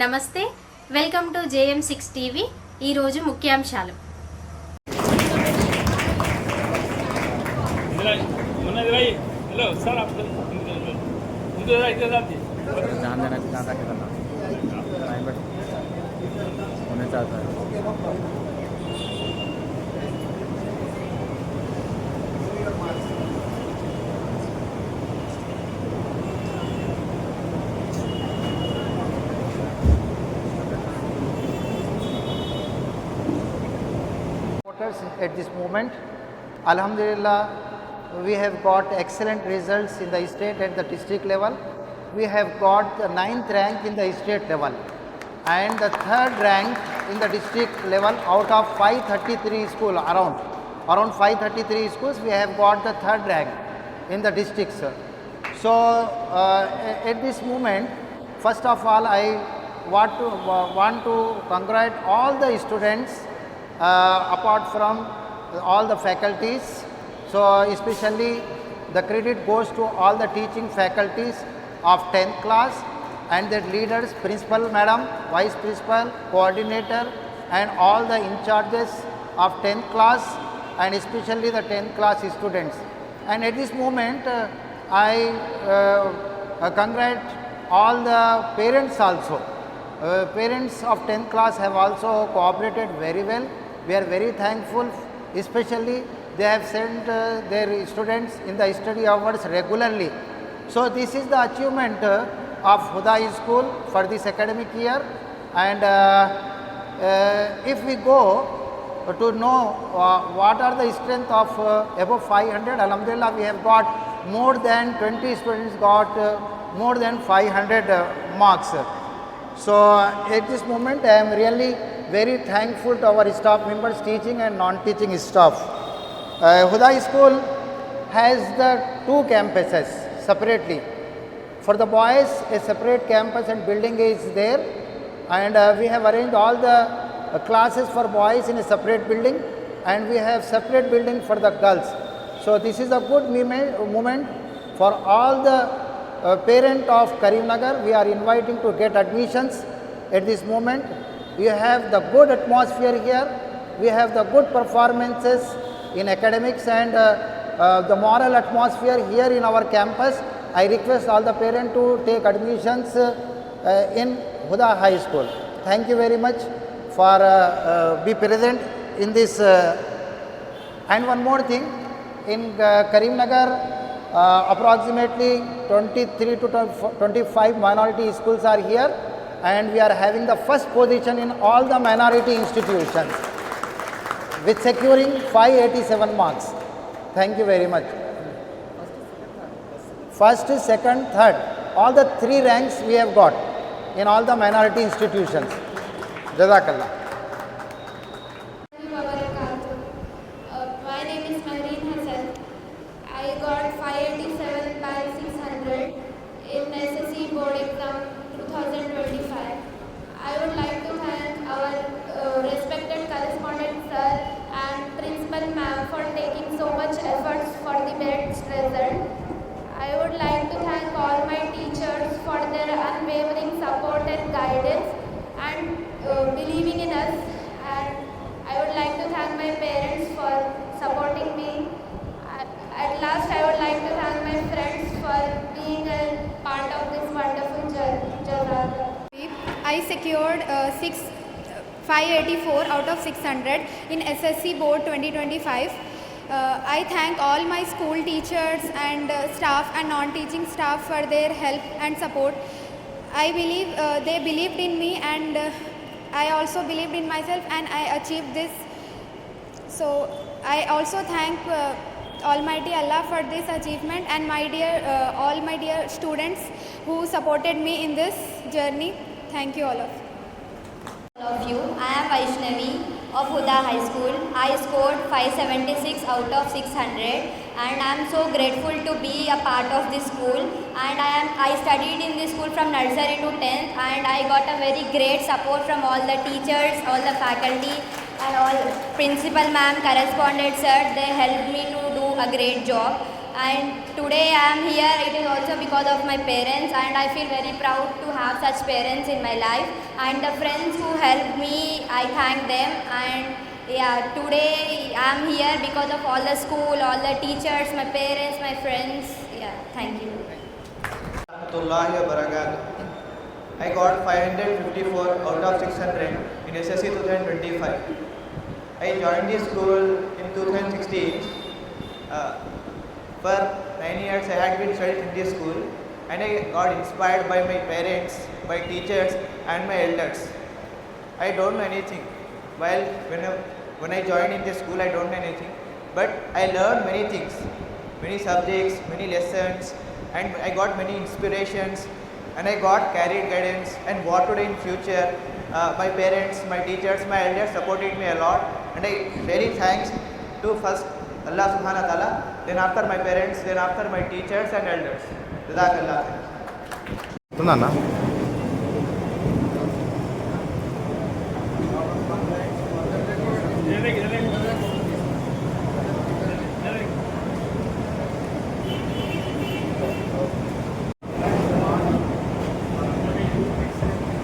నమస్తే, welcome to JM6 TV. ఈరోజు ముఖ్యాంశాలు. At this moment, Alhamdulillah, we have got excellent results in the state and the district level. We have got the 9th rank in the state level and the 3rd rank in the district level out of 533 schools. Around 533 schools, we have got the 3rd rank in the districts. So at this moment, first of all, I want to congratulate all the students apart from all the faculties. So especially the credit goes to all the teaching faculties of 10th class and their leaders, principal madam, vice principal, coordinator and all the in charges of 10th class and especially the 10th class students. And at this moment I congratulate all the parents also. Parents of 10th class have also cooperated very well. We are very thankful, especially they have sent their students in the study hours regularly. So this is the achievement of Huda High School for this academic year. And if we go to know what are the strength of above 500, Alhamdulillah, we have got more than 20 students got more than 500 marks. So at this moment I am really very thankful to our staff members, teaching and non-teaching staff. Huda High School has the 2 campuses separately. For the boys, a separate campus and building is there, and we have arranged all the classes for boys in a separate building, and we have separate building for the girls. So this is a good moment for all the parent of Karimnagar. We are inviting to get admissions at this moment. We have the good atmosphere here. We have the good performances in academics and the moral atmosphere here in our campus. I request all the parents to take admissions in Huda High School. Thank you very much for be present in this. And one more thing, in Karimnagar, approximately 23 to 25 minority schools are here, and we are having the first position in all the minority institutions with securing 587 marks. Thank you very much. First, second, third, all the 3 ranks we have got in all the minority institutions. Jazakallah. My name is Mahreen Hassan. I got 587 by 600 in SSC board exam 2025. I would like to thank our respected correspondent sir and principal ma'am for taking so much efforts for the best result. I would like to thank all my teachers for their unwavering support and guidance and believing in us. And I would like to thank my parents for supporting me. At last, I would like to thank my friends for being a part of this wonderful journey. I secured 584 out of 600 in SSC board 2025. I thank all my school teachers and staff and non-teaching staff for their help and support. I believe they believed in me, and I also believed in myself, and I achieved this. So I also thank Almighty Allah for this achievement, and all my dear students who supported me in this journey. Thank you all of you. I am Vaishnavi of Huda High School. I scored 576 out of 600, and I am so grateful to be a part of this school. And I studied in this school from nursery to 10th, and I got a very great support from all the teachers, all the faculty, and all principal ma'am, correspondent sir. They helped me to do a great job. And today I am here, it is also because of my parents, and I feel very proud to have such parents in my life. And the friends who helped me, I thank them. And yeah, today I am here because of all the school, all the teachers, my parents, my friends. Yeah, thank you. Warahmatullahi wabarakatuh. I got 554 out of 600 in SSC 2025. I joined the school in 2016. For 9 years I had been studied in this school, and I got inspired by my parents, my teachers and my elders. I don't know anything. When I joined in this school I don't know anything, but I learned many things, many subjects, many lessons, and I got many inspirations, and I got career guidance and what to do in future. My parents, my teachers, my elders supported me a lot, and I really thanks to first Allah subhanahu wa ta'ala, then after my parents, then after my teachers and elders. Jazakallah khair. Tunana.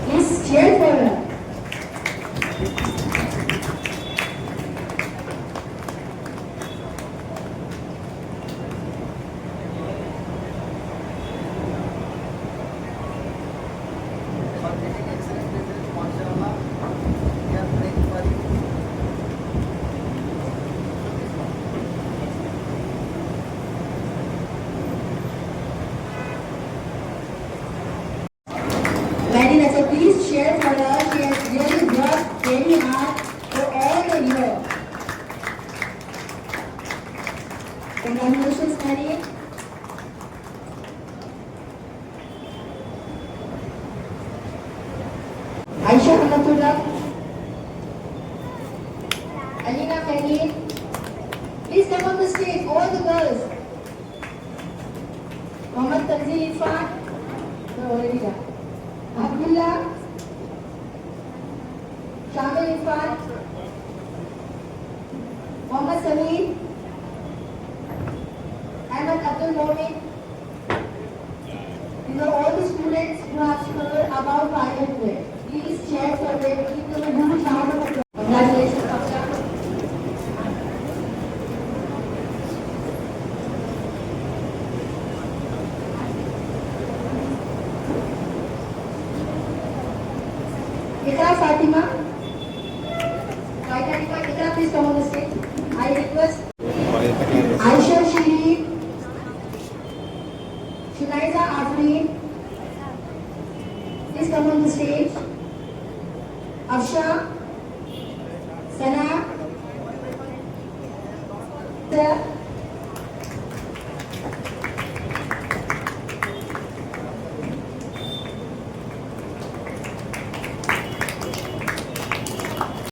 Please cheer for her. Lady Nasa, please cheer for her. She has really worked very hard for all the year. Congratulations, Marie. Aisha Amatullah. Alina Fahim. Please come on the stage, all the girls. Mohammed Tanzil Irfan. No, already done. Abdullah, Shamil Irfan, Mohammed Sameer, Ahmed Abdul Momin. These are all the students who have scored above 500. Please cheer for them. Give them a huge round of applause. Congratulations, Aksha. Ikra Fatima. Ikra, please come on the stage. I request Aisha Shiri, Shunaiza Afreen. Please come on the stage. Afsha, Sana,